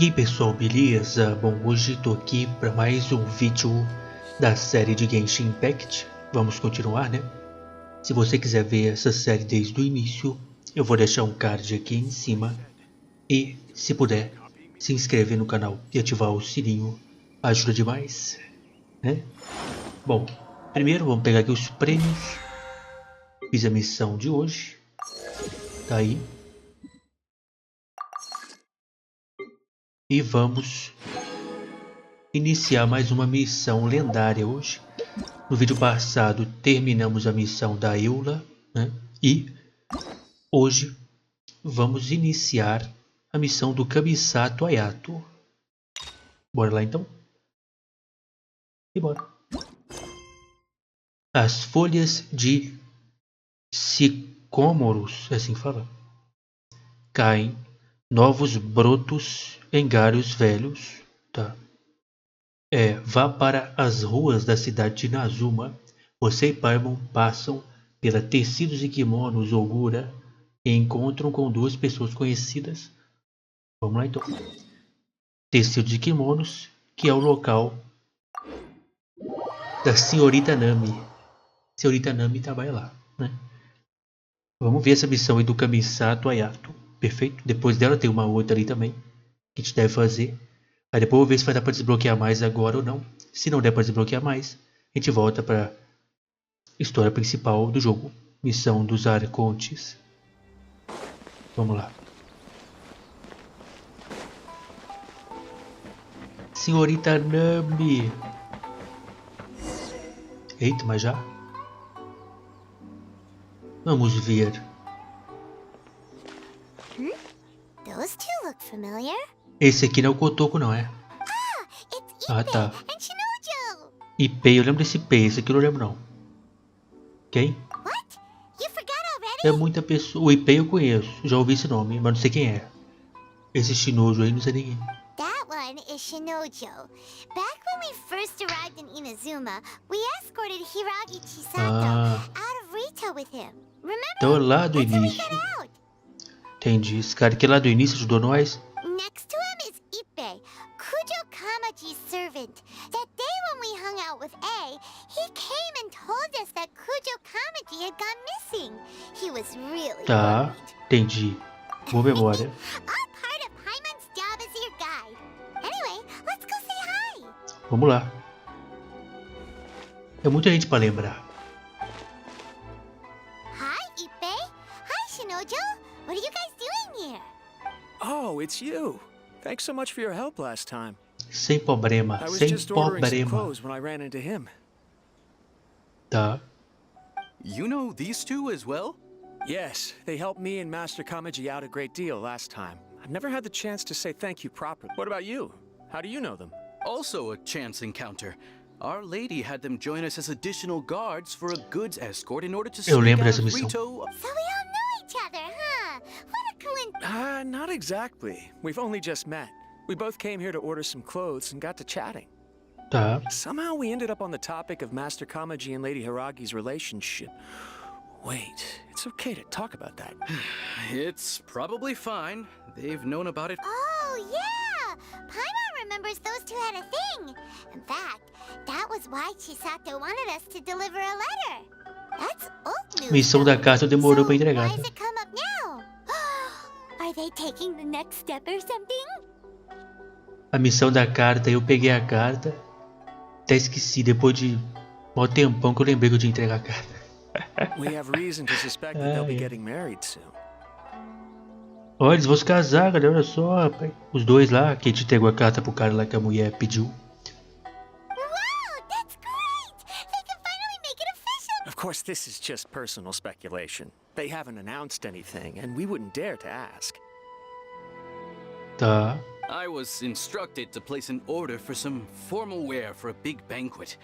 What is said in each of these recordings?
E aí pessoal, beleza? Bom, hoje estou aqui para mais um vídeo da série de Genshin Impact. Vamos continuar, né? Se você quiser ver essa série desde o início, eu vou deixar um card aqui em cima. E, se puder, se inscrever no canal e ativar o sininho, ajuda demais, né? Bom, primeiro vamos pegar aqui os prêmios. Fiz a missão de hoje. Tá aí. E vamos iniciar mais uma missão lendária hoje. No vídeo passado terminamos a missão da Eula, né? E hoje vamos iniciar a missão do Kamisato Ayato. Bora lá então? E bora. As folhas de sicômoros, assim fala, caem novos brotos em galhos velhos, tá? Vá para as ruas da cidade de Nazuma. Você e Paimon passam pela Tecidos e Kimonos Ogura e encontram com duas pessoas conhecidas. Vamos lá então. Tecidos e Kimonos, que é o local da Senhorita Nami. Senhorita Nami trabalha lá, né? Vamos ver essa missão aí do Kamisato Ayato. Perfeito? Depois dela tem uma outra ali também que a gente deve fazer. Aí depois eu vou ver se vai dar para desbloquear mais agora ou não. Se não der para desbloquear mais, a gente volta para história principal do jogo. Missão dos Arcontes. Vamos lá. Senhorita Nami. Eita, mas já? Vamos ver. Those two look familiar. Esse aqui não é o Kotoko, não é? It's Ah, Ipe tá. and Shinojo. Ipei, eu lembro desse Ipei. Esse aqui eu não lembro, não. Quem? What? You forgot É already? muita pessoa. O Ipei eu conheço. Já ouvi esse nome, mas não sei quem é. Esse Shinojo aí, não sei ninguém. That one is Shinojo. Back when we first arrived in Inazuma, we escorted Hiiragi Chisato out of Rita with him. Então é Remember? lá do That's how we início. got out. Entendi. Esse cara aqui lá do início ajudou nós. Next to him is Ipe, Kujou Kamaji's servant. That day when we hung out with A, he came and told us that Kujou Kamaji had gone missing. He was really Tá, worried. entendi. Boa memória. All part of Paimon's job as your guide. Anyway, let's go say hi. Vamos lá. É muita gente pra lembrar. Hi, Ipe. Hi, Shinojo. What are you guys doing here? Oh, it's you. Thanks so much for your help last time. Sem problema, I was sem just ordering some problema. clothes when I ran into him. Tá. You know these two as well? Yes, they helped me and Master Kamaji out a great deal last time. I've never had the chance to say thank you properly. What about you? How do you know them? Also a chance encounter. Our lady had them join us as additional guards for a goods escort in order to Eu sneak lembro out dessa of missão. Rito. So we all know each other, huh? What a coincidence. Not exactly. We've only just met. We both came here to order some clothes and got to chatting. Tá. Somehow we ended up on the topic of Master Kamaji and Lady Hiragi's relationship. Wait, it's okay to talk about that. It's probably fine. They've known about it. Oh, yeah! Paimon remembers those two had a thing. In fact, that was why Chisato wanted us to deliver a letter. That's old news. Missão da carta demorou pra entregar. Why does it come up now? Are they taking the next step or something? A missão da carta, eu peguei a carta. Até esqueci, depois de um tempão que eu lembrei que eu tinha que entregar a carta. We have reason to suspect that they'll be getting married soon. Olha, eles vão se casar, galera, olha só, rapaz. Os dois lá, que a gente entregou a carta pro cara lá que a mulher pediu. Wow, that's great! They can finally make it official. Of course, this is just personal speculation. They haven't announced anything, and we wouldn't dare to ask. Tá. I was instructed to place an order for some formal wear for a big banquet.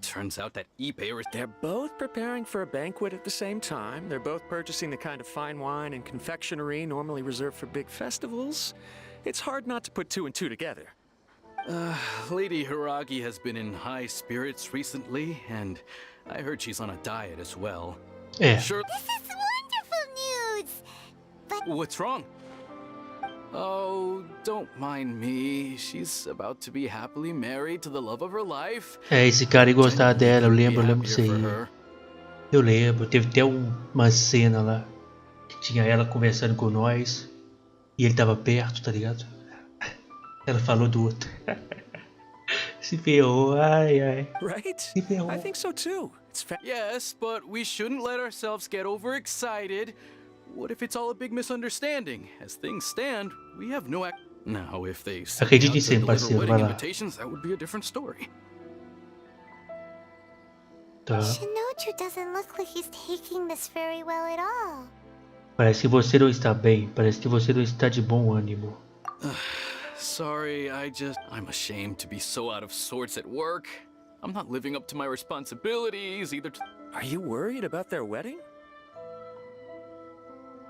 Turns out that Ipe is... They're both preparing for a banquet at the same time. They're both purchasing the kind of fine wine and confectionery normally reserved for big festivals. It's hard not to put two and two together. Lady Hiiragi has been in high spirits recently, and I heard she's on a diet as well. É. Sure. This is wonderful news. But What's wrong? Oh, don't mind me. She's about to be happily married to the love of her life. É, esse cara ia gostar dela, eu Couldn't be lembro happier disso aí. for her. Eu lembro, teve até uma cena lá que tinha ela conversando com nós e ele tava perto, tá ligado? Ela falou do outro. Se ferrou, ai ai. Right? Se ferrou. I think so too. Yes, but we shouldn't let ourselves get overexcited. What if it's all a big misunderstanding? As things stand, we have no Now, if they sent me Acredite out em to si, deliver parceiro, wedding vai lá. invitations, that would be a different story. Tá. Shinoju doesn't look like he's taking this very well at all. Parece que você não está bem. Parece que você não está de bom ânimo. Sorry, I'm ashamed to be so out of sorts at work. I'm not living up to my responsibilities either. Are you worried about their wedding?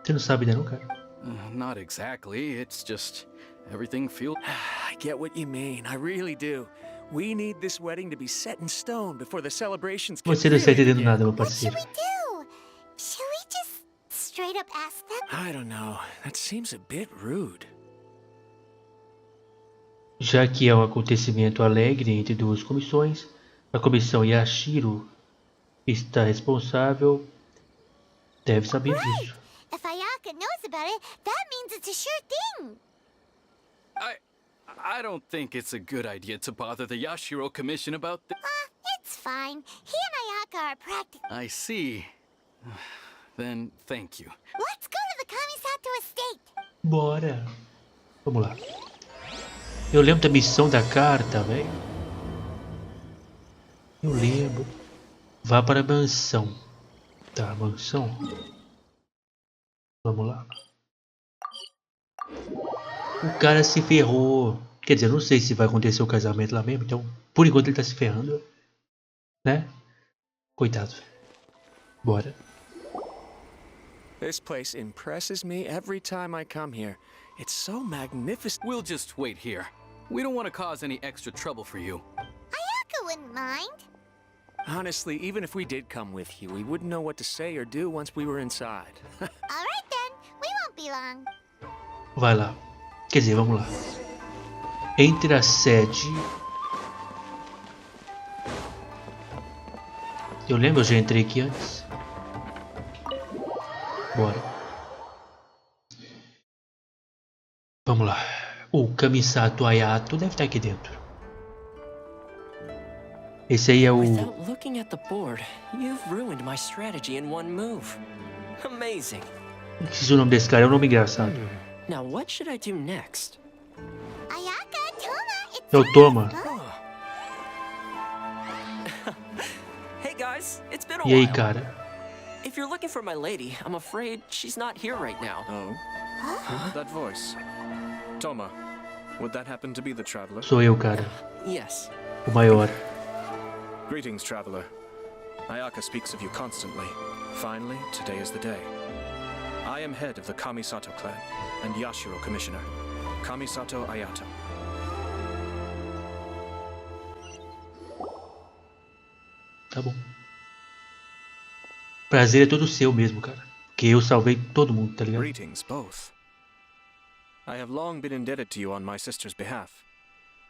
Você não sabe ainda não, cara? Not exactly. It's just everything feels. I get what you mean. I really do. We need this wedding to be set in stone before the celebrations can Você não está really entendendo begin. nada, meu What should parceiro. we do? Should we just straight up ask them? I don't know. That seems a bit rude. Já que é um acontecimento alegre entre duas comissões, a comissão Yashiro está responsável, deve saber disso. If Ayaka knows about it, that means it's a sure thing. I don't think it's a good idea to bother the Yashiro Commission about this. It's fine. He and Ayaka are practical. I see. Then thank you. Let's go to the Kamisato estate. Bora. Vamos lá. Eu lembro da missão da carta, velho. Eu lembro. Vá para a mansão. Tá, mansão. Vamos lá. O cara se ferrou. Quer dizer, eu não sei se vai acontecer o casamento lá mesmo. Então, por enquanto ele tá se ferrando. Né? Coitado. Bora. This place impresses me every time I come here. It's so magnificent. We'll just wait here. We don't want to cause any extra trouble for you. Ayaka wouldn't mind. Honestly, even if we did come with you, we wouldn't know what to say or do once we were inside. All right then. We won't be long. Vai lá. Quer dizer, vamos lá. Entre a sede. Eu lembro, eu já entrei aqui antes. Bora. Vamos lá. O Kamisato Ayato deve estar aqui dentro. Esse aí é o... Without looking at the board, you've ruined my strategy in one move. Amazing. Esqueci o nome desse cara, é um nome engraçado. Now what should I do next? Ayaka, Toma, it's É o Toma. Hey guys, it's been a E aí, while. cara? If you're looking for my lady, I'm afraid she's not here right now. Oh? That voice. Toma, would that happen to be the traveler? Sou eu, cara. Yes. O maior. Greetings, traveler. Ayaka speaks of you constantly. Finally, today is the day. I am head of the Kamisato clan and Yashiro commissioner, Kamisato Ayato. Tá bom. Prazer é todo seu mesmo, cara. Porque eu salvei todo mundo, tá ligado? Greetings, both. I have long been indebted to you on my sister's behalf.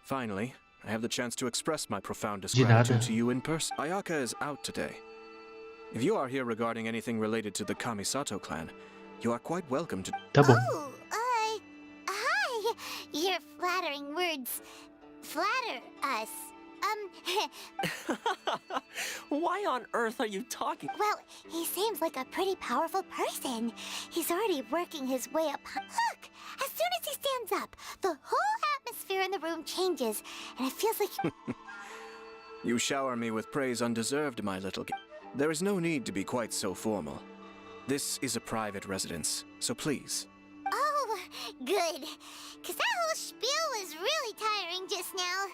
Finally, I have the chance to express my profoundest De nada. gratitude to you in person. Ayaka is out today. If you are here regarding anything related to the Kamisato clan, you are quite welcome to... Tá bom. Oh, hi. Your flattering words flatter us. Why on earth are you talking? Well, he seems like a pretty powerful person. He's already working his way up. Look, as soon as he stands up, the whole atmosphere in the room changes, and it feels like... You shower me with praise undeserved, my little... There is no need to be quite so formal. This is a private residence, so please. Oh, good. Because that whole spiel was really tiring just now.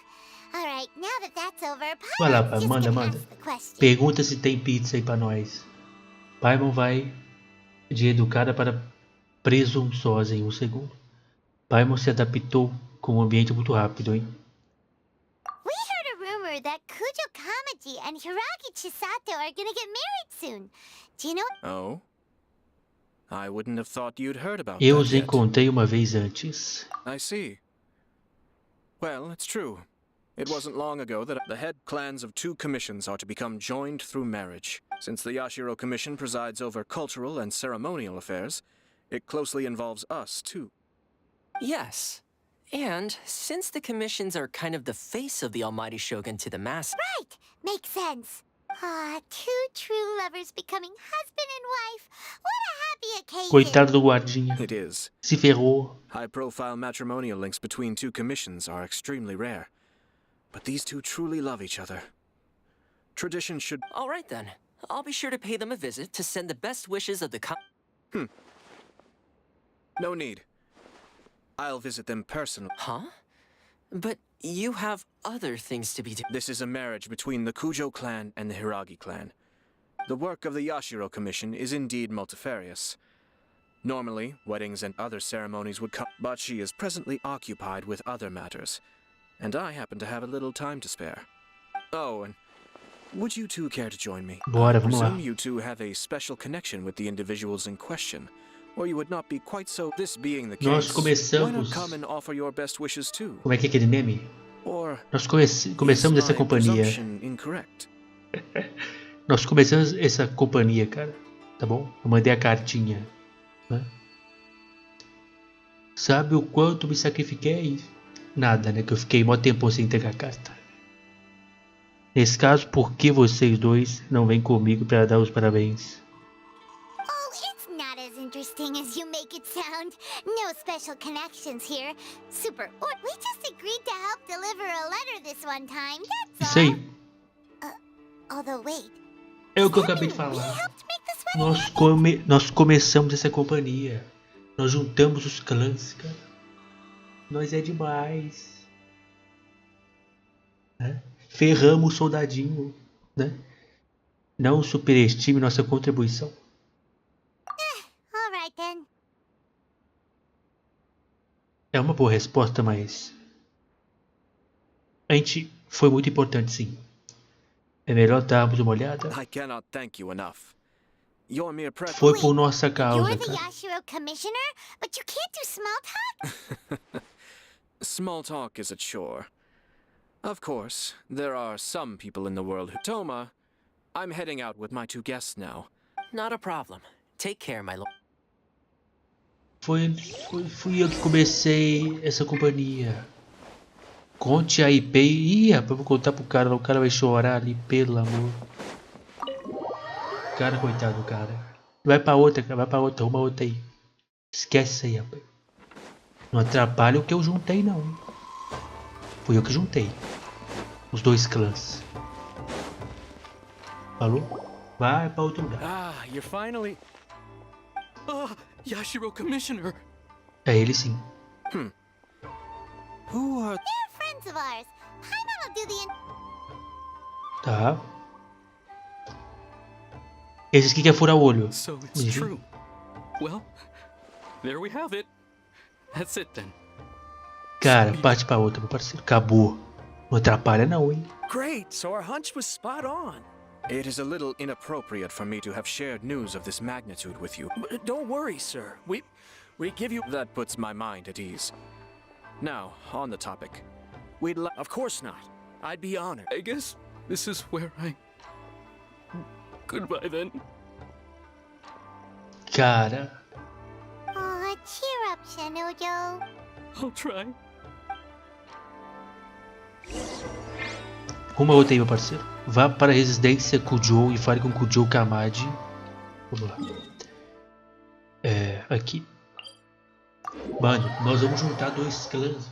All right, now that that's over, Vai lá, pai. Paimon's just Manda, gonna manda. ask the question. Pergunta se tem pizza aí pra nós. Paimon vai de educada para presunçosa em um segundo. Paimon se adaptou com o ambiente muito rápido, hein? We heard a rumor that Kujou Kamaji and Hiiragi Chisato are gonna get married soon. Do you know? Oh? I wouldn't have thought you'd heard about Eu that os yet. encontrei uma vez antes. I see. Well, it's true. It wasn't long ago that the head clans of 2 commissions are to become joined through marriage. Since the Yashiro Commission presides over cultural and ceremonial affairs, it closely involves us, too. Yes. And since the commissions are kind of the face of the almighty shogun to the mass... Right! Makes sense. Ah, 2 true lovers becoming husband and wife. What a happy occasion! Coitado do guardinha. It is. Se ferrou. High-profile matrimonial links between 2 commissions are extremely rare. But these 2 truly love each other. Tradition should... All right, then. I'll be sure to pay them a visit to send the best wishes of the No need. I'll visit them personally. Huh? But you have other things to be doing. This is a marriage between the Kujou clan and the Hiiragi clan. The work of the Yashiro Commission is indeed multifarious. Normally, weddings and other ceremonies would come, but she is presently occupied with other matters, and I happen to have a little time to spare. Oh, and would you 2 care to join me? Bora, I vamos lá. presume you 2 have a special connection with the individuals in question, or you would not be quite so... This being the Nós case, why not começamos... come and offer your best wishes too? Como é que é aquele meme? Or Nós começamos is essa my companhia. presumption incorrect? Nós começamos essa companhia, cara. Tá bom? Eu mandei a cartinha. Né? Sabe o quanto me sacrifiquei? Nada, né? Que eu fiquei mó tempo sem entregar a carta. Nesse caso, por que vocês 2 não vêm comigo para dar os parabéns? Oh, it's not as interesting as you make it sound. No special connections here. Super. We just agreed to help deliver a letter this one time. That's Isso all. aí. Although wait. É o que eu acabei de We falar. helped make this wedding. Nós começamos essa companhia. Nós juntamos os clãs, cara. Nós é demais. Né? Ferramos o soldadinho, né? Não superestime nossa contribuição. All right then. É uma boa resposta, mas... A gente foi muito importante, sim. É melhor darmos uma olhada. I cannot thank you enough. Your mere presence... Foi por nossa You're causa, the cara. Yashiro commissioner, but you can't do small talk? Small talk is a chore. Of course, there are some people in the world who... Toma, I'm heading out with my 2 guests now. Not a problem. Take care, my lord. Fui eu que comecei essa companhia. Conte a IP. Ih, rapaz, vou contar pro cara. O cara vai chorar ali, pelo amor. Cara, coitado do cara. Vai pra outra, cara. Vai pra outra. Arruma outra aí. Esquece isso aí, rapaz. Não atrapalha o que eu juntei, não. Fui eu que juntei. Os 2 clãs. Falou? Vai pra outro lugar. Ah, you're finally... Ah, Yashiro Commissioner! É ele sim. Who are... They're friends of ours. Paimon will do the... Tá. Esse aqui quer furar o olho. So it's true. Well, there we have it. That's it then. Cara, parte pra outra, meu parceiro. Acabou. Não atrapalha não, hein? Great, so our hunch was spot on. It is a little inappropriate for me to have shared news of this magnitude with you. But don't worry, sir. We give you... That puts my mind at ease. Now, on the topic. Of course not. I'd be honored. I guess this is where I... Goodbye then. Cara. Aw, cheer up, Shanojo. I'll try. Uma outra aí, meu parceiro. Vá para a residência Kujou e fale com Kujou Kamaji. Vamos lá. Aqui. Mano, nós vamos juntar 2 clãs.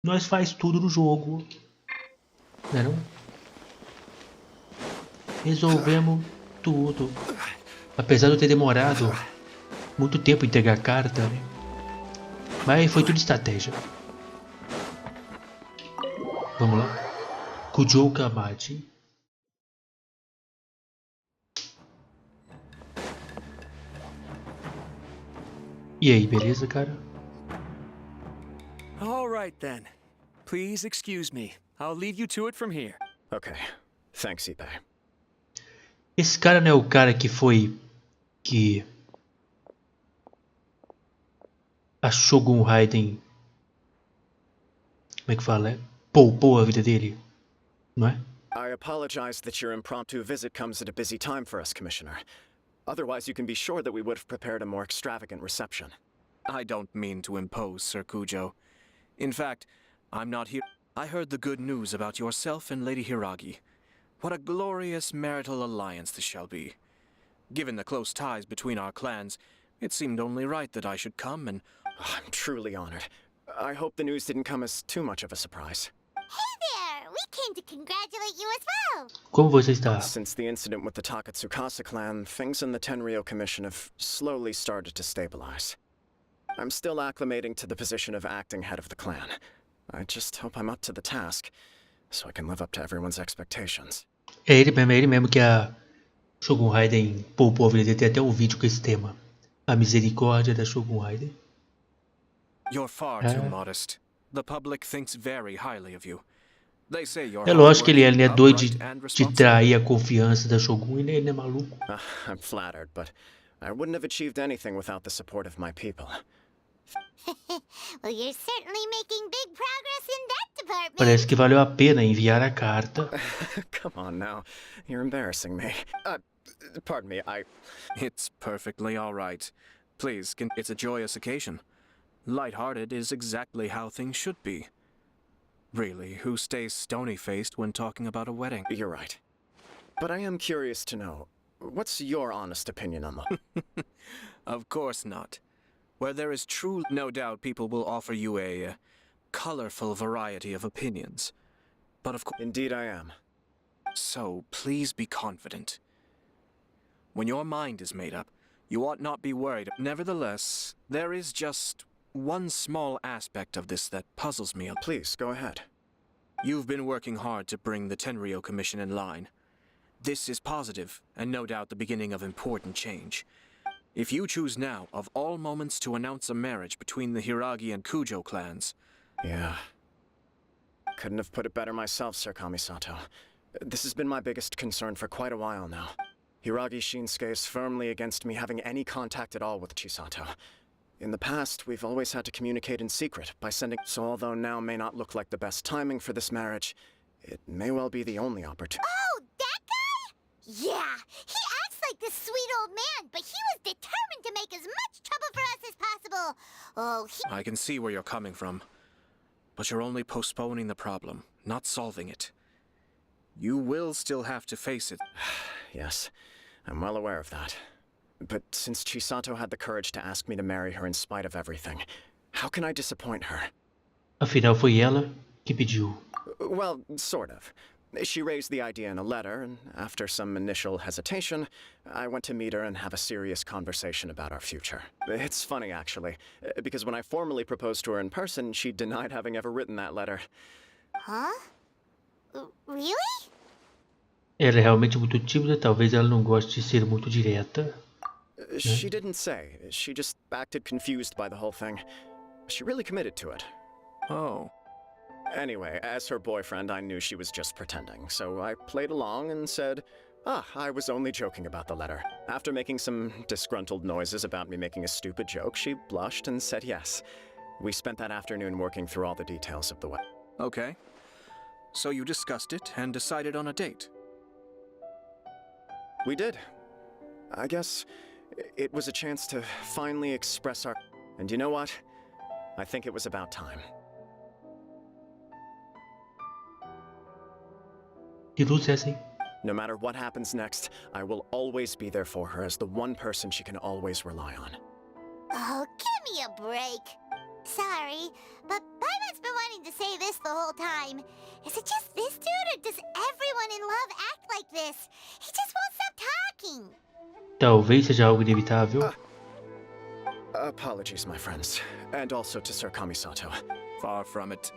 Nós faz tudo no jogo. Não é não? Resolvemos tudo. Apesar de eu ter demorado muito tempo em entregar a carta, né? Mas foi tudo estratégia. Vamos lá. Kujou Kamaji. E aí, beleza, cara? All right then. Please excuse me. I'll leave you to it from here. Okay. Thanks, Ippei. Esse cara não é o cara que foi... Que a Shogun Raiden, como é que fala? Poupou a vida dele, não é? I apologize that your impromptu visit comes at a busy time for us, Commissioner. Otherwise, you can be sure that we would have prepared a more extravagant reception. I don't mean to impose, Sir Kujou. In fact, I'm not here. I heard the good news about yourself and Lady Hiiragi. What a glorious marital alliance this shall be. Given the close ties between our clans, it seemed only right that I should come and... I'm truly honored. I hope the news didn't come as too much of a surprise. Hey there! We came to congratulate you as well! Como você está? Since the incident with the Takatsukasa clan, things in the Tenryou Commission have slowly started to stabilize. I'm still acclimating to the position of acting head of the clan. I just hope I'm up to the task, so I can live up to everyone's expectations. É ele mesmo que a Shogun Raiden poupou a vida dele. Tem até um vídeo com esse tema. A misericórdia da Shogun Raiden. You're far too modest. The public thinks very highly of you. They say you're É lógico que ele é doido upright and de responsible. trair a confiança da Shogun. Ele é maluco. I'm flattered, but I wouldn't have achieved anything without the support of my people. Well, you're certainly making big progress in that department. Parece que valeu a pena enviar a carta. Come on now, you're embarrassing me. Pardon me, It's perfectly all right. Please, it's a joyous occasion. Light-hearted is exactly how things should be. Really, who stays stony-faced when talking about a wedding? You're right. But I am curious to know, what's your honest opinion on the... Of course not. Where there is true, no doubt people will offer you a colorful variety of opinions. But of course... Indeed I am. So, please be confident. When your mind is made up, you ought not be worried. Nevertheless, there is just one small aspect of this that puzzles me. Please, go ahead. You've been working hard to bring the Tenryou Commission in line. This is positive, and no doubt the beginning of important change. If you choose now, of all moments, to announce a marriage between the Hiiragi and Kujou clans... Yeah. Couldn't have put it better myself, Sir Kamisato. This has been my biggest concern for quite a while now. Hiiragi Shinsuke is firmly against me having any contact at all with Chisato. In the past, we've always had to communicate in secret by sending... So although now may not look like the best timing for this marriage, it may well be the only opportunity. Oh, that guy? Yeah, he acts like this sweet old man, but he was determined to make as much trouble for us as possible. Oh, I can see where you're coming from. But you're only postponing the problem, not solving it. You will still have to face it. Yes, I'm well aware of that. But since Chisato had the courage to ask me to marry her in spite of everything, how can I disappoint her? Afinal, foi ela que pediu. Well, sort of. She raised the idea in a letter, and after some initial hesitation, I went to meet her and have a serious conversation about our future. It's funny, actually, because when I formally proposed to her in person, she denied having ever written that letter. Huh? Really? Ela é realmente muito tímida, talvez ela não goste de ser muito direta. She didn't say. She just acted confused by the whole thing. She really committed to it. Oh. Anyway, as her boyfriend, I knew she was just pretending, so I played along and said, I was only joking about the letter. After making some disgruntled noises about me making a stupid joke, she blushed and said yes. We spent that afternoon working through all the details of the wedding. Okay. So you discussed it and decided on a date? We did. I guess it was a chance to finally express our... And you know what? I think it was about time. Que luz é essa, hein? No matter what happens next, I will always be there for her as the one person she can always rely on. Oh, give me a break. Sorry, but Paimon's been wanting to say this the whole time. Is it just this dude, or does everyone in love act like this? He just won't stop talking. Talvez seja algo inevitável. Apologies, my friends. And also to Sir Kamisato. Far from it.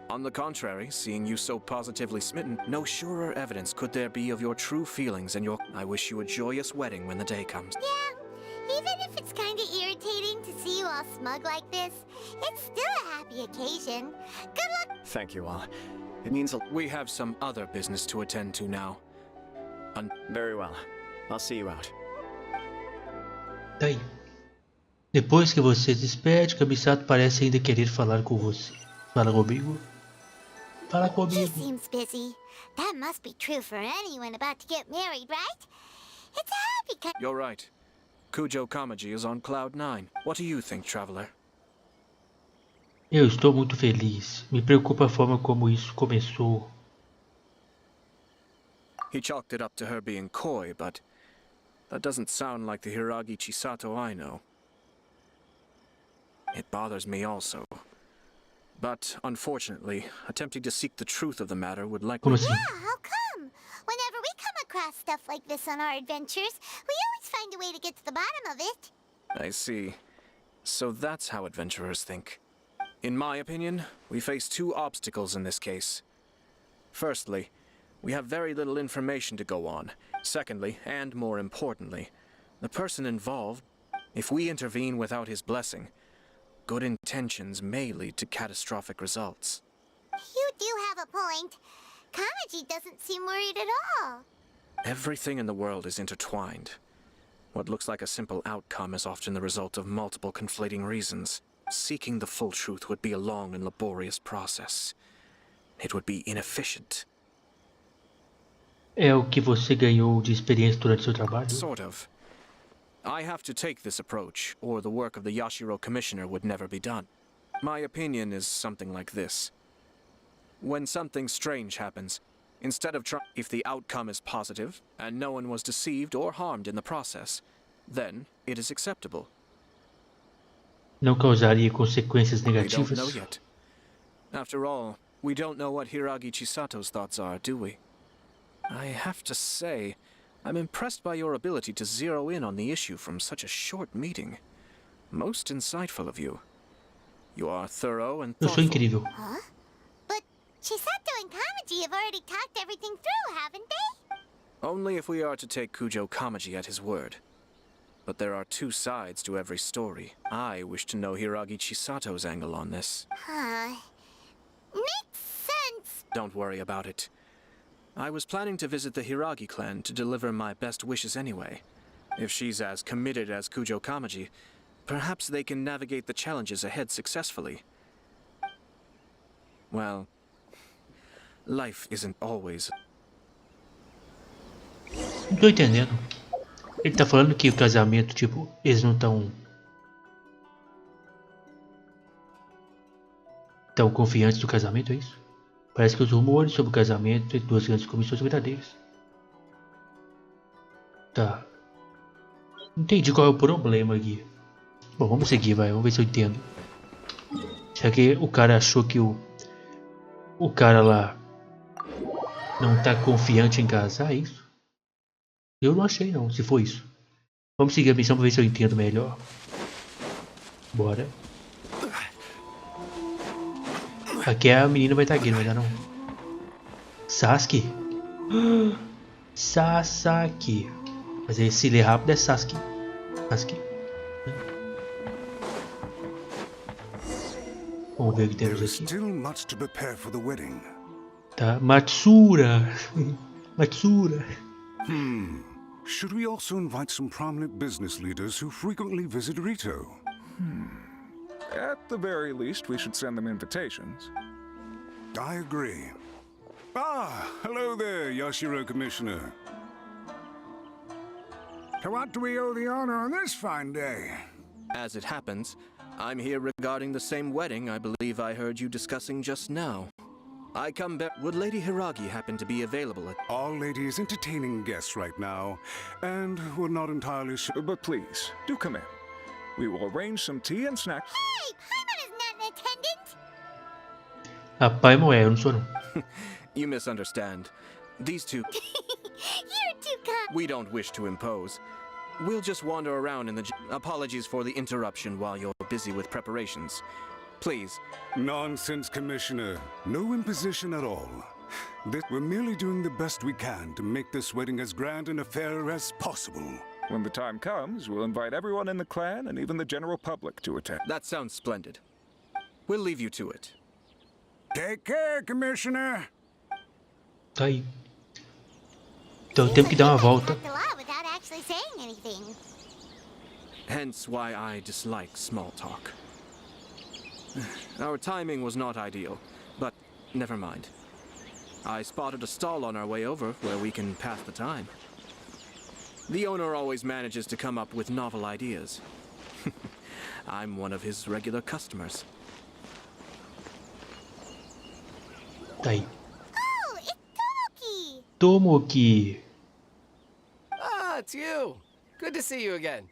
On the contrary, seeing you so positively smitten, no surer evidence could there be of your true feelings and your... I wish you a joyous wedding when the day comes. Yeah, even if it's kinda irritating to see you all smug like this, it's still a happy occasion. Good luck. Thank you all. It means a... We have some other business to attend to now. Very well. I'll see you out. Tá aí. Depois que você se despede, Kamisato parece ainda querer falar com você. Fala comigo. Fala He comigo. seems busy. That must be true for anyone about to get married, right? It's a happy You're right. Kujou Kamaji is on cloud 9. What do you think, traveler? Eu estou muito feliz. Me preocupa a forma como isso começou. He chalked it up to her being coy, but that doesn't sound like the Hiiragi Chisato I know. It bothers me also. But, unfortunately, attempting to seek the truth of the matter would likely... Como assim? Yeah, how come? Whenever we come across stuff like this on our adventures, we always find a way to get to the bottom of it. I see. So that's how adventurers think. In my opinion, we face two obstacles in this case. Firstly, we have very little information to go on. Secondly, and more importantly, the person involved, if we intervene without his blessing, good intentions may lead to catastrophic results. You do have a point. Kamaji doesn't seem worried at all. Everything in the world is intertwined. What looks like a simple outcome is often the result of multiple conflating reasons. Seeking the full truth would be a long and laborious process. It would be inefficient. É o que você ganhou de experiência durante seu trabalho? Sort of. I have to take this approach, or the work of the Yashiro Commissioner would never be done. My opinion is something like this. When something strange happens, instead of if the outcome is positive, and no one was deceived or harmed in the process, then it is acceptable. Não causaria consequências We don't know negativas? yet. After all, we don't know what Hiiragi Chisato's thoughts are, do we? I have to say, I'm impressed by your ability to zero in on the issue from such a short meeting. Most insightful of you. You are thorough and Eu sou thoughtful. incrível. Huh? But Chisato and Kamaji have already talked everything through, haven't they? Only if we are to take Kujou Kamaji at his word. But there are two sides to every story. I wish to know Hiiragi Chisato's angle on this. Huh. Makes sense. Don't worry about it. I was planning to visit the Hiiragi clan to deliver my best wishes anyway. If she's as committed as Kujou Kamaji, perhaps they can navigate the challenges ahead successfully. Well, life isn't always... Não tô entendendo. Ele tá falando que o casamento, tipo, eles não tão confiantes do casamento, é isso? Parece que os rumores sobre o casamento entre duas grandes comissões são verdadeiros. Tá. Não entendi qual é o problema aqui. Bom, vamos seguir, vai. Vamos ver se eu entendo. Será que o cara achou que o cara lá não tá confiante em casar, é isso? Eu não achei não, se for isso. Vamos seguir a missão pra ver se eu entendo melhor. Bora. Aqui a menina vai estar aqui, não vai dar não. Sasuke? Sasaki. Mas se ler rápido é Sasuke. Sasuke. Vamos ver o que temos aqui. Still much to prepare for the wedding. Tá, Matsura. Matsura. Should we also invite some prominent business leaders who frequently visit Rito? At the very least, we should send them invitations. I agree. Ah, hello there, Yashiro Commissioner. To what do we owe the honor on this fine day? As it happens, I'm here regarding the same wedding I believe I heard you discussing just now. I come back. Would Lady Hiiragi happen to be available at... Our lady is entertaining guests right now, and we're not entirely sure. But please, do come in. We will arrange some tea and snacks. Hey, Paimon is not in attendance. A Paimon é, eu não sou não. You misunderstand. These two... You're too kind. We don't wish to impose. We'll just wander around in the... Apologies for the interruption while you're busy with preparations. Please. Nonsense, Commissioner. No imposition at all. We're merely doing the best we can to make this wedding as grand an affair as possible. When the time comes, we'll invite everyone in the clan and even the general public to attend. That sounds splendid. We'll leave you to it. Take care, Commissioner. Tá aí. Então temos que dar uma volta. Talked a lot without actually saying anything. Hence why I dislike small talk. Our timing was not ideal, but never mind. I spotted a stall on our way over where we can pass the time. The owner always manages to come up with novel ideas. I'm one of his regular customers. Tá aí. Oh, it's Tomoki! Tomoki. Ah, it's you. Good to see you again.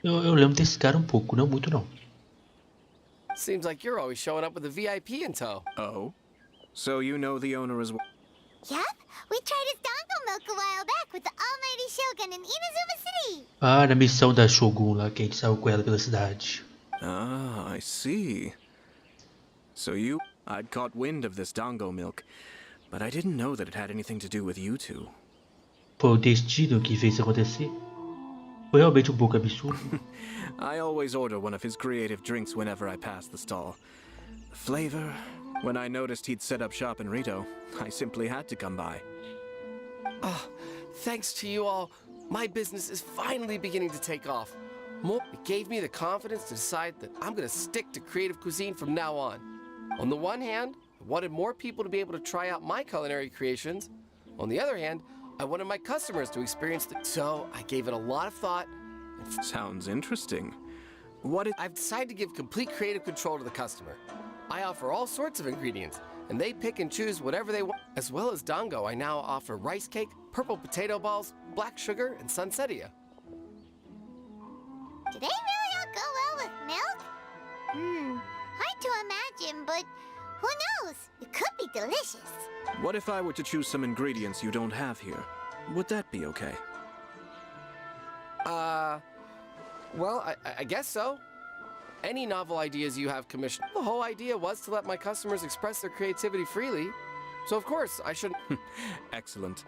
Eu lembro desse cara um pouco, não muito não. Seems like you're always showing up with a VIP in tow. Oh? So you know the owner as well? Yep, we tried his dango milk a while back with the almighty Shogun in Inazuma City. Ah, na missão da Shogun lá, que a gente saiu com ela pela cidade. Ah, I see. So I'd caught wind of this dango milk, but I didn't know that it had anything to do with you two. Foi o destino que fez acontecer. Foi realmente um pouco absurdo. I always order one of his creative drinks whenever I pass the stall. The flavor. When I noticed he'd set up shop in Rito, I simply had to come by. Oh, thanks to you all, my business is finally beginning to take off. It gave me the confidence to decide that I'm going to stick to creative cuisine from now on. On the one hand, I wanted more people to be able to try out my culinary creations. On the other hand, I wanted my customers to experience so I gave it a lot of thought. Sounds interesting. I've decided to give complete creative control to the customer. I offer all sorts of ingredients, and they pick and choose whatever they want. As well as dango, I now offer rice cake, purple potato balls, black sugar, and sunsettia. Do they really all go well with milk? Hard to imagine, but who knows? It could be delicious. What if I were to choose some ingredients you don't have here? Would that be okay? Well, I guess so. Any novel ideas you have commissioned. The whole idea was to let my customers express their creativity freely. So of course, I shouldn't. Excellent.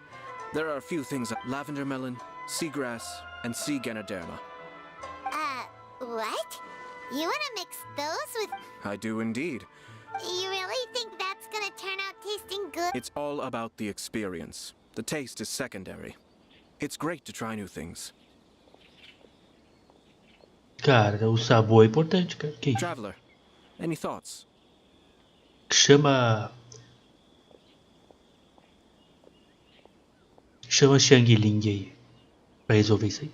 There are a few things: lavender melon, seagrass, and sea ganoderma. What? You wanna mix those with... I do indeed. You really think that's gonna turn out tasting good? It's all about the experience. The taste is secondary. It's great to try new things. Cara, o sabor é importante, cara. Que isso? Traveler, any thoughts? Chama Shang Ling aí pra resolver isso aí.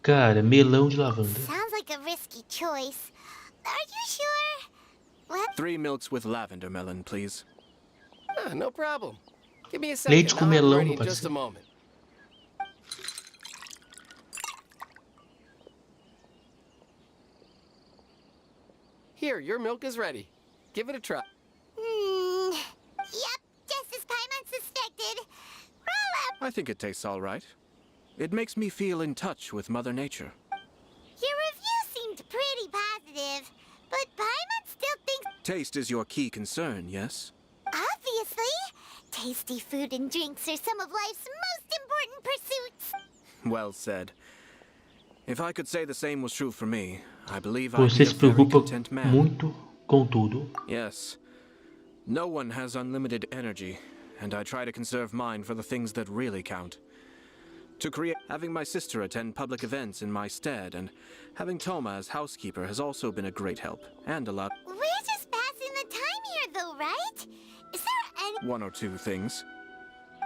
Cara, melão de lavanda. Sounds like a risky choice. Are you sure? What? 3 milks with lavender melon, please. No problem. Give me a second. Leite com I'll have it melão, ready meu in just a parceiro. moment. Here, your milk is ready. Give it a try. Yep, just as Paimon suspected. Roll up. I think it tastes all right. It makes me feel in touch with Mother Nature. Your review seemed pretty positive, but Paimon still thinks... Taste is your key concern, yes? Obviously. Tasty food and drinks are some of life's most important pursuits. Well said. If I could say the same was true for me, I believe I'd Você be a se very preocupa content man. muito com tudo. Yes. No one has unlimited energy, and I try to conserve mine for the things that really count. To create, having my sister attend public events in my stead, and having Toma as housekeeper has also been a great help, and a lot. We're just passing the time here, though, right? Is there any... 1 or 2 things.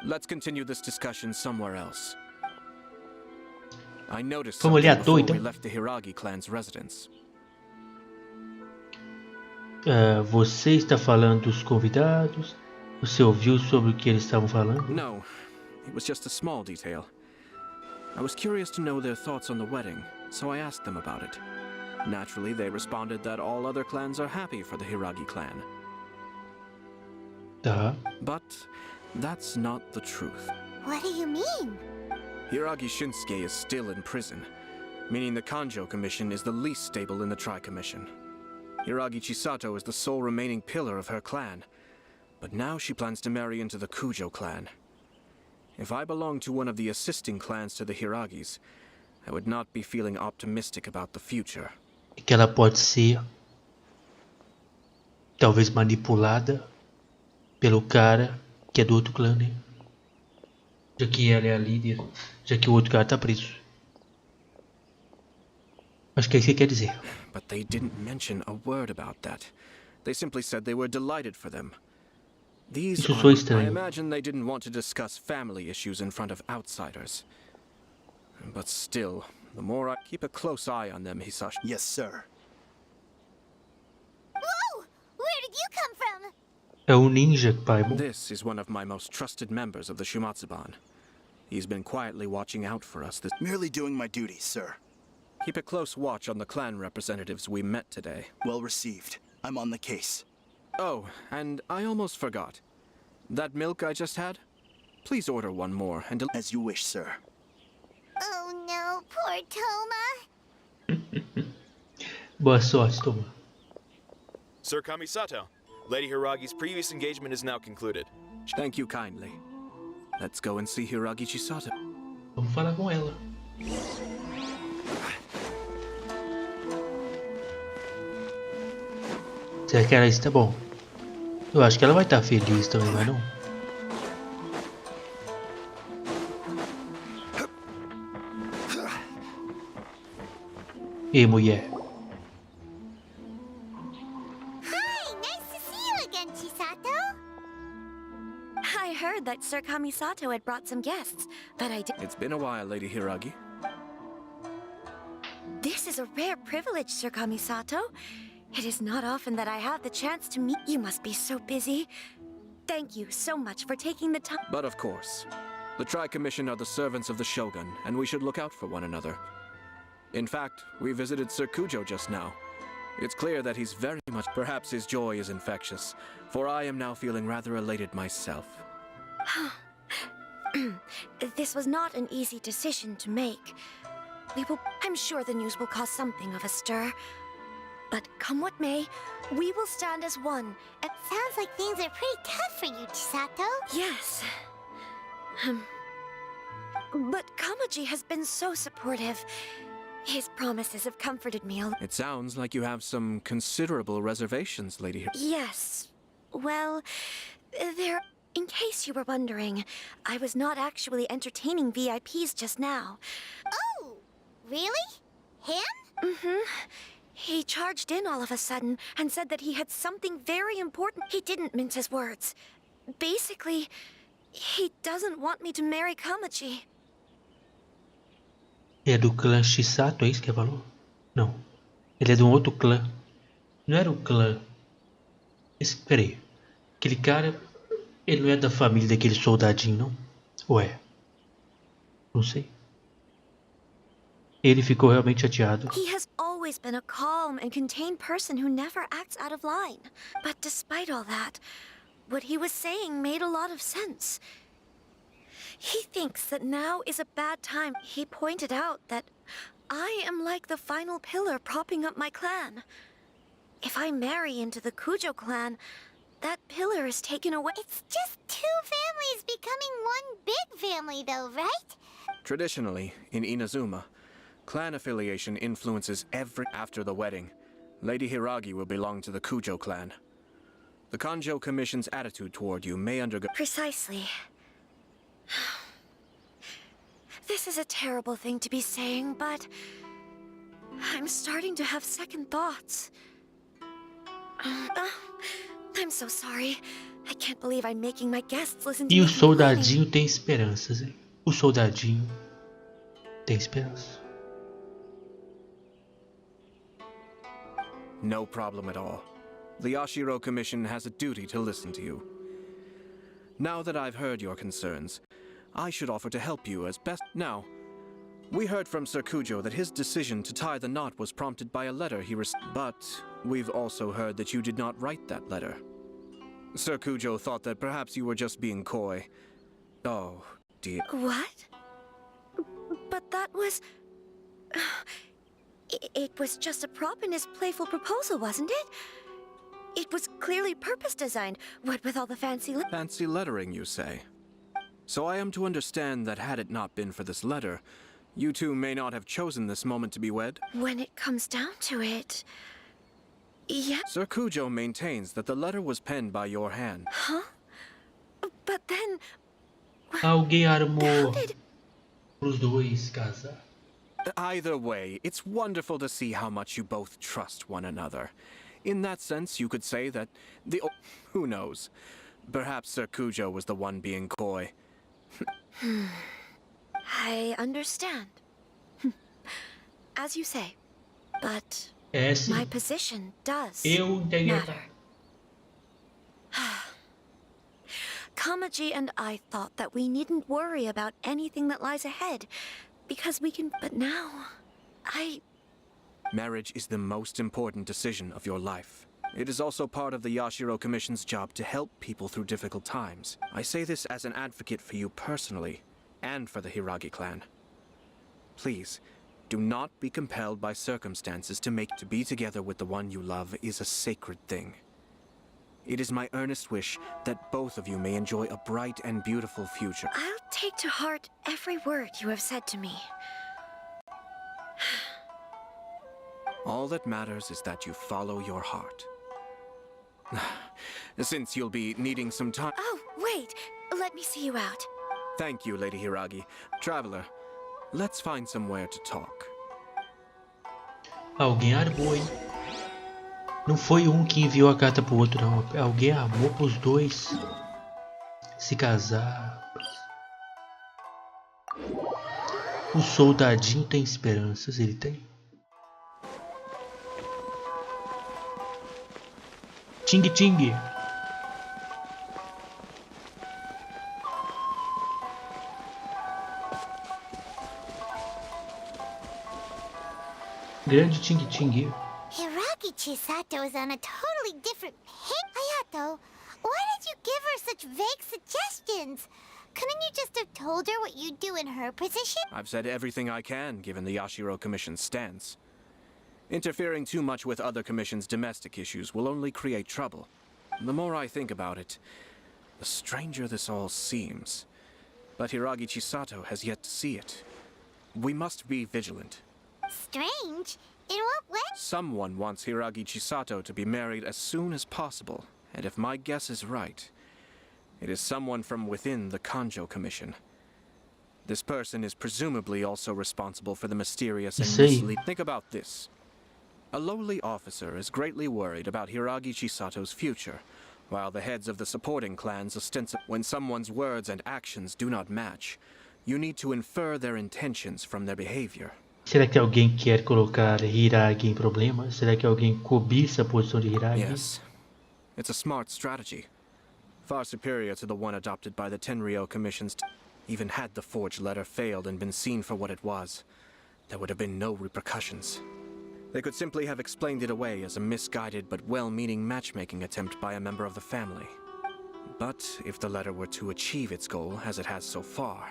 Let's continue this discussion somewhere else. I noticed Vamos something olhar à toa, before we então? left the Hiiragi clan's residence. Você está falando dos convidados? Você ouviu sobre o que eles estavam falando? No, it was just a small detail. I was curious to know their thoughts on the wedding, so I asked them about it. Naturally, they responded that all other clans are happy for the Hiiragi clan. Tá. But that's not the truth. What do you mean? Hiiragi Shinsuke is still in prison, meaning the Kanjo Commission is the least stable in the Tri-Commission. Hiiragi Chisato is the sole remaining pillar of her clan, but now she plans to marry into the Kujou clan. If I belonged to one of the assisting clans to the Hiiragis, I would not be feeling optimistic about the future. É que ela pode ser talvez manipulada pelo cara que é do outro clã, né? Já que ela é a líder, já que o outro cara tá preso. Acho que é isso que quer dizer. But they didn't mention a word about that. They simply said they were delighted for them. These Isso foi I estranho. imagine they didn't want to discuss family issues in front of outsiders. But still, the more I keep a close eye on them, Hisashi. Yes, sir. Whoa! Where did you come from? É o ninja, Paimon. This is one of my most trusted members of the Shumatsuban. He's been quietly watching out for us this. Merely doing my duty, sir. Keep a close watch on the clan representatives we met today. Well received. I'm on the case. Oh, and I almost forgot. That milk I just had? Please order one more and As you wish, sir. Oh no, poor Toma. Boa sorte, Toma. Sir Kamisato, Lady Hiiragi's previous engagement is now concluded. Thank you kindly. Let's go and see Hiiragi Chisato. Vamos falar com ela. Será que ela está bom? Eu acho que ela vai estar feliz também, vai não? Ei, mulher. Hi, nice to see you again, Chisato. I heard that Sir Kamisato had brought some guests, but I did. It's been a while, Lady Hiiragi. This is a rare privilege, Sir Kamisato. It is not often that I have the chance to meet. You must be so busy. Thank you so much for taking the time. But of course, the Tri-Commission are the servants of the Shogun, and we should look out for one another. In fact, we visited Sir Kujou just now. It's clear that he's very much... Perhaps his joy is infectious, for I am now feeling rather elated myself. This was not an easy decision to make. I'm sure the news will cause something of a stir. But come what may, we will stand as one. It sounds like things are pretty tough for you, Chisato. Yes. But Kamaji has been so supportive. His promises have comforted me a lot. It sounds like you have some considerable reservations, Lady Hiiragi. Yes. Well, there... In case you were wondering, I was not actually entertaining VIPs just now. Oh, really? Him? Mm-hmm. He charged in all of a sudden and said that he had something very important. He didn't mince his words. Basically, he doesn't want me to marry Kamaji. É do clã Chisato, é isso que ele falou? Não. Ele é de um outro clã. Não era o clã... Peraí. Aquele cara... Ele não é da família daquele soldadinho, não? Ou é? Não sei. Ele ficou realmente chateado. He has always been a calm and contained person who never acts out of line. But despite all that, what he was saying made a lot of sense. He thinks that now is a bad time. He pointed out that I am like the final pillar propping up my clan. If I marry into the Kujou clan, that pillar is taken away. It's just two families becoming one big family, though, right? Traditionally, in Inazuma, clan affiliation influences every... After the wedding, Lady Hiiragi will belong to the Kujou clan. The Kanjou Commission's attitude toward you may undergo... Precisely. This is a terrible thing to be saying, but... I'm starting to have second thoughts. I'm so sorry. I can't believe I'm making my guests listen to me. E o soldadinho tem esperanças, hein? O soldadinho tem esperança. No problem at all. The Yashiro Commission has a duty to listen to you. Now that I've heard your concerns, I should offer to help you as best... Now, we heard from Sir Kujou that his decision to tie the knot was prompted by a letter he received. But we've also heard that you did not write that letter. Sir Kujou thought that perhaps you were just being coy. Oh, dear. What? But that was... It was just a prop in his playful proposal, wasn't it? It was clearly purpose-designed, what with all the fancy... Fancy lettering, you say? So I am to understand that had it not been for this letter, you two may not have chosen this moment to be wed? When it comes down to it... Yeah. Sir Kujou maintains that the letter was penned by your hand. Huh? But then... Alguém armou pros dois casar. Either way, it's wonderful to see how much you both trust one another. In that sense, you could say that who knows? Perhaps Sir Kujou was the one being coy. I understand. As you say. But my position does matter. Kamaji and I thought that we needn't worry about anything that lies ahead, because we can... But now, Marriage is the most important decision of your life. It is also part of the Yashiro Commission's job to help people through difficult times. I say this as an advocate for you personally, and for the Hiiragi clan. Please, do not be compelled by circumstances to be together with the one you love is a sacred thing. It is my earnest wish that both of you may enjoy a bright and beautiful future. I'll take to heart every word you have said to me. All that matters is that you follow your heart. Since you'll be needing some time... Oh, wait! Let me see you out. Thank you, Lady Hiiragi. Traveler, let's find somewhere to talk. Alguém armou, hein? Não foi um que enviou a carta pro outro, não. Alguém armou pros dois se casar. O soldadinho tem esperanças, ele tem. Ting ting. Grande ting ting. Hiiragi Chisato is on a totally different page. Ayato, why did you give her such vague suggestions? Couldn't you just have told her what you'd do in her position? I've said everything I can, given the Yashiro Commission's stance. Interfering too much with other commission's domestic issues will only create trouble. The more I think about it, the stranger this all seems. But Hiiragi Chisato has yet to see it. We must be vigilant. Strange? In what way? Someone wants Hiiragi Chisato to be married as soon as possible, and if my guess is right, it is someone from within the Kujou Commission. This person is presumably also responsible for the mysterious and misleading... Think about this. A lowly officer is greatly worried about Hiiragi Chisato's future, while the heads of the supporting clans ostensibly... When someone's words and actions do not match, you need to infer their intentions from their behavior. Será que alguém quer colocar Hiiragi em problemas? Será que alguém cobiça a posição de Hiiragi? Yes. It's a smart strategy. Far superior to the one adopted by the Tenryou Commission's... Even had the forged letter failed and been seen for what it was, there would have been no repercussions. They could simply have explained it away as a misguided but well-meaning matchmaking attempt by a member of the family. But if the letter were to achieve its goal, as it has so far,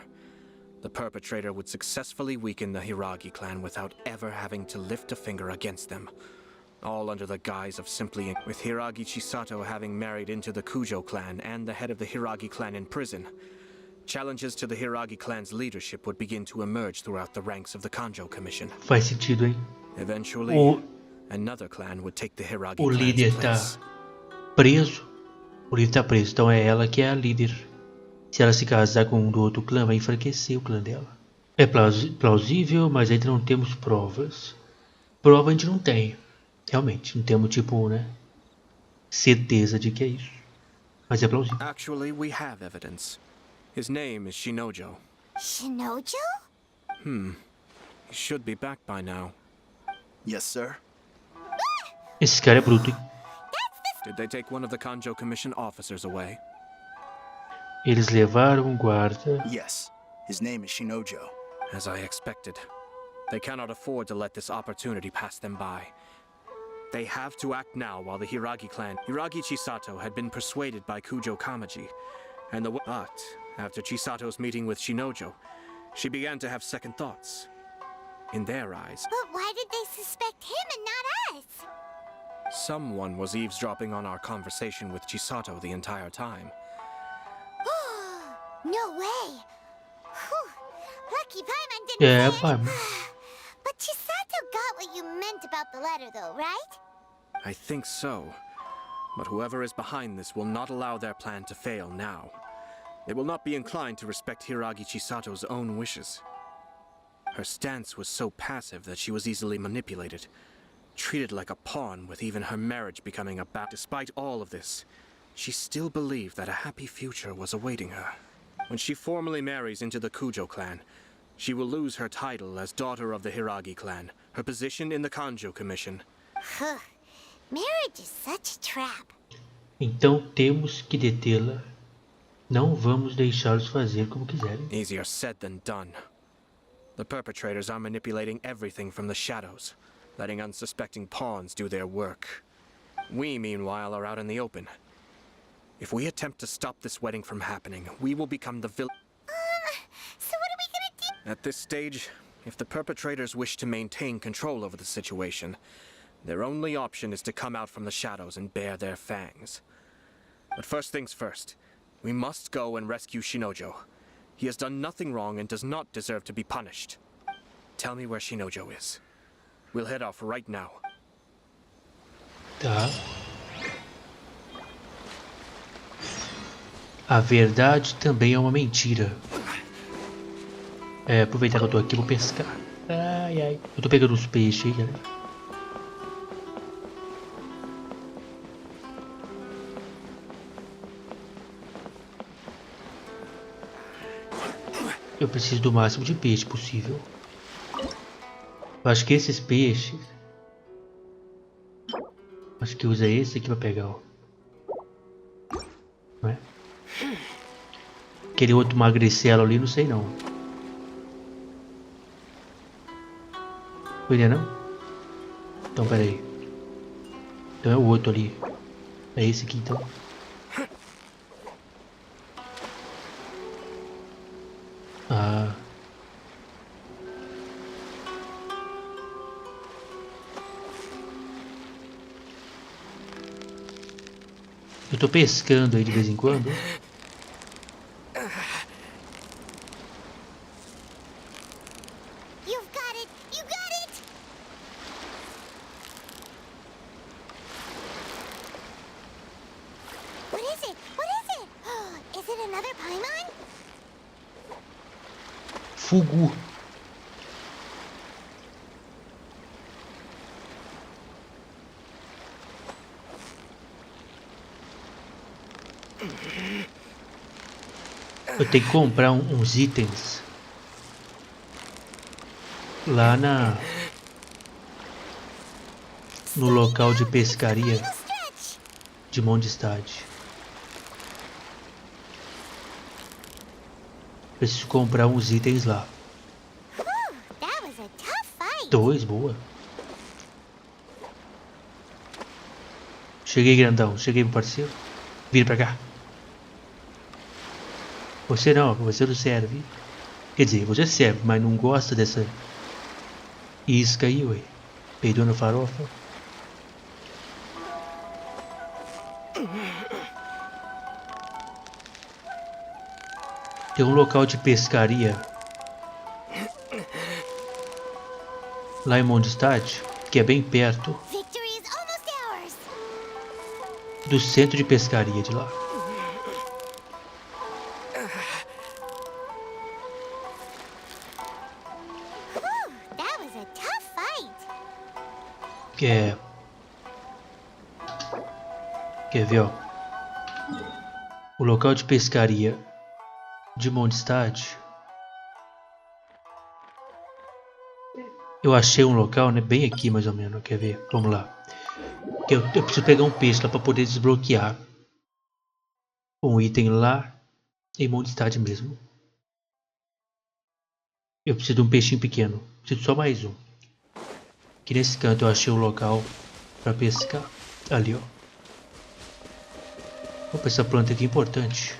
the perpetrator would successfully weaken the Hiiragi clan without ever having to lift a finger against them. All under the guise of simply... With Hiiragi Chisato having married into the Kujou clan and the head of the Hiiragi clan in prison, challenges to the Hiiragi clan's leadership would begin to emerge throughout the ranks of the Kujou Commission. Faz sentido, hein? Eventually, another clan would take the Hiiragi o líder clan's place. Preso. O líder tá preso, então é ela que é a líder. Se ela se casar com um do outro clã, vai enfraquecer o clã dela. É plausível, mas ainda não temos provas. Prova a gente não tem. Realmente, não temos tipo, né? Certeza de que é isso. Mas é plausível. Actually, we have evidence. His name is Shinojo. Shinojo? He should be back by now. Yes, sir. Esse cara é bruto, hein? Did they take one of the Kujou Commission officers away? Eles levaram um guarda. Yes. His name is Shinojo. As I expected. They cannot afford to let this opportunity pass them by. They have to act now while the Hiiragi clan... Hiiragi Chisato had been persuaded by Kujou Kamaji, but after Chisato's meeting with Shinojo, she began to have second thoughts. In their eyes... But why did they suspect him and not us? Someone was eavesdropping on our conversation with Chisato the entire time. No way! Whew. Lucky Paimon didn't say it. But Chisato got what you meant about the letter though, right? I think so. But whoever is behind this will not allow their plan to fail now. They will not be inclined to respect Hiiragi Chisato's own wishes. Her stance was so passive that she was easily manipulated, treated like a pawn, with even her marriage becoming a bat. Despite all of this, she still believed that a happy future was awaiting her. When she formally marries into the Kujou clan, she will lose her title as daughter of the Hiiragi clan, her position in the Kanjo Commission. Marriage is such a trap. Então temos que detê-la. Não vamos deixá-los fazer como quiserem. Easier said than done. The perpetrators are manipulating everything from the shadows, letting unsuspecting pawns do their work. We, meanwhile, are out in the open. If we attempt to stop this wedding from happening, we will become the villain. So what are we gonna do? At this stage, if the perpetrators wish to maintain control over the situation, their only option is to come out from the shadows and bare their fangs. But first things first, we must go and rescue Shinojo. He has done nothing wrong and does not deserve to be punished. Tell me where Shinojo is. We'll head off right now. Tá. A verdade também é uma mentira. Aproveitar que eu tô aqui, vou pescar. Ai, ai. Eu tô pegando uns peixes aí, galera. Eu preciso do máximo de peixe possível. Eu acho que esses peixes... Acho que usa esse aqui pra pegar, ó. Não é? Aquele outro magricelo ali, não sei não. Foi, não? Então, pera aí. Então é o outro ali. É esse aqui, então. Ah. Eu tô pescando aí de vez em quando. You've got it! You got it! What is it? What is it? Is it another Paimon? Fugu. Eu tenho que comprar uns itens lá no local de pescaria de Mondstadt. Preciso comprar uns itens lá. 2, boa. Cheguei, grandão. Cheguei, meu parceiro. Vira pra cá. Você não serve. Quer dizer, você serve, mas não gosta dessa isca aí, ué. Peidou na farofa. Tem um local de pescaria lá em Mondstadt, que é bem perto do centro de pescaria de lá. Quer ver, ó? O local de pescaria de Mondstadt. Eu achei um local, né, bem aqui mais ou menos. Quer ver? Vamos lá. Eu preciso pegar um peixe lá para poder desbloquear um item lá em Mondstadt mesmo. Eu preciso de um peixinho pequeno. Preciso só mais um. Aqui nesse canto eu achei o local para pescar. Ali, ó. Opa, essa planta aqui é importante.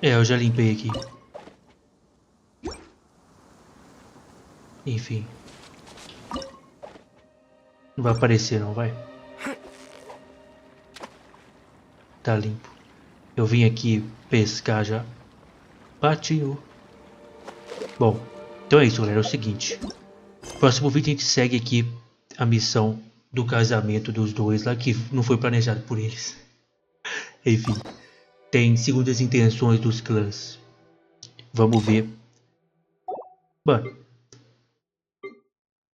Eu já limpei aqui. Enfim. Não vai aparecer não, vai. Tá limpo. Eu vim aqui pescar já. Partiu. Bom, então é isso, galera. É o seguinte. Próximo vídeo a gente segue aqui a missão do casamento dos dois lá, que não foi planejado por eles. Enfim, tem segundas intenções dos clãs. Vamos ver. Mano,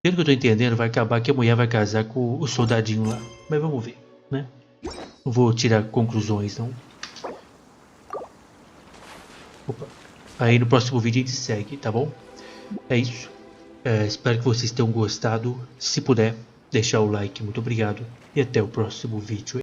pelo que eu tô entendendo, vai acabar que a mulher vai casar com o soldadinho lá. Mas vamos ver, né? Não vou tirar conclusões, não. Opa. Aí no próximo vídeo a gente segue, tá bom? É isso. Espero que vocês tenham gostado. Se puder, deixar o like. Muito obrigado. E até o próximo vídeo.